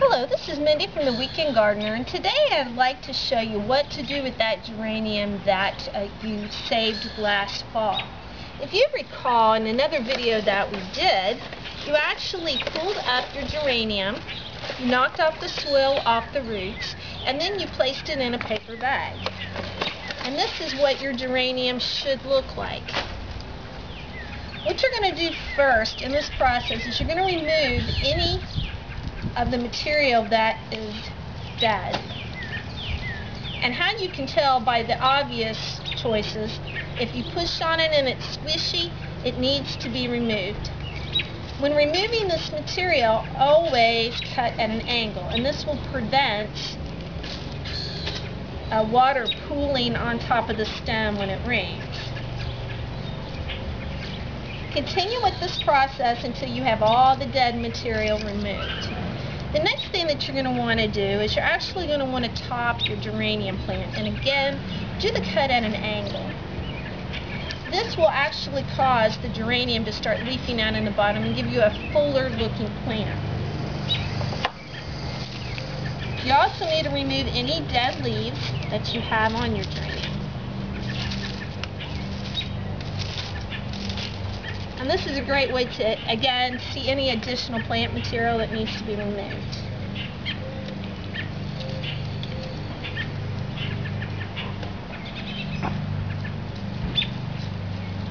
Hello, this is Mindy from the Weekend Gardener, and today I'd like to show you what to do with that geranium that you saved last fall. If you recall in another video that we did, you actually pulled up your geranium, you knocked off the soil off the roots, and then you placed it in a paper bag. And this is what your geranium should look like. What you're going to do first in this process is you're going to remove any of the material that is dead. And how you can tell by the obvious choices, if you push on it and it's squishy, it needs to be removed. When removing this material, always cut at an angle, and this will prevent water pooling on top of the stem when it rains. Continue with this process until you have all the dead material removed. The next thing that you're going to want to do is you're actually going to want to top your geranium plant, and again, do the cut at an angle. This will actually cause the geranium to start leafing out in the bottom and give you a fuller looking plant. You also need to remove any dead leaves that you have on your geranium. And this is a great way to, again, see any additional plant material that needs to be removed.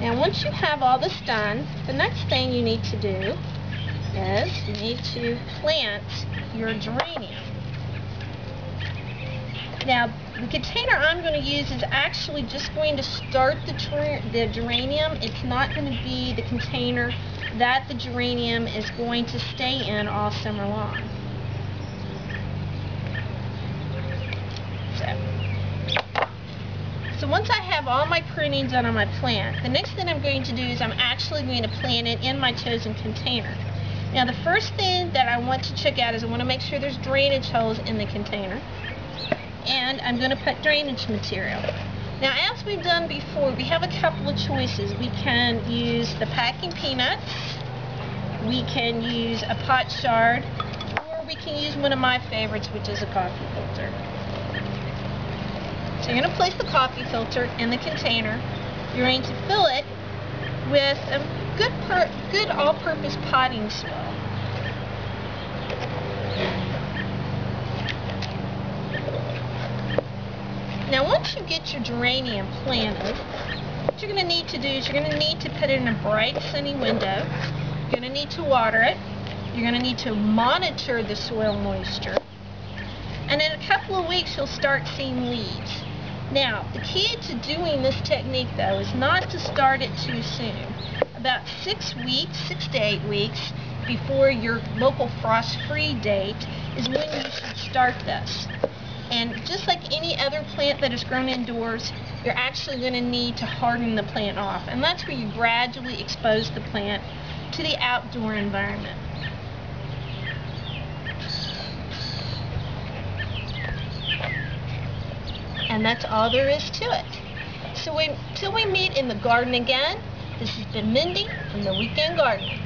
Now once you have all this done, the next thing you need to do is you need to plant your geranium. Now, the container I'm going to use is actually just going to start the geranium. It's not going to be the container that the geranium is going to stay in all summer long. So once I have all my pruning done on my plant, the next thing I'm going to do is I'm actually going to plant it in my chosen container. Now the first thing that I want to check out is I want to make sure there's drainage holes in the container. And I'm going to put drainage material. Now, as we've done before, we have a couple of choices. We can use the packing peanuts, we can use a pot shard, or we can use one of my favorites, which is a coffee filter. So you're going to place the coffee filter in the container. You're going to fill it with a good all-purpose potting soil. Now once you get your geranium planted, what you're going to need to do is you're going to need to put it in a bright sunny window. You're going to need to water it. You're going to need to monitor the soil moisture. And in a couple of weeks you'll start seeing leaves. Now the key to doing this technique though is not to start it too soon. About 6 to 8 weeks before your local frost-free date is when you should start this. And just like any other plant that is grown indoors, you're actually going to need to harden the plant off. And that's where you gradually expose the plant to the outdoor environment. And that's all there is to it. So until we meet in the garden again, this has been Mindy from the Weekend Gardener.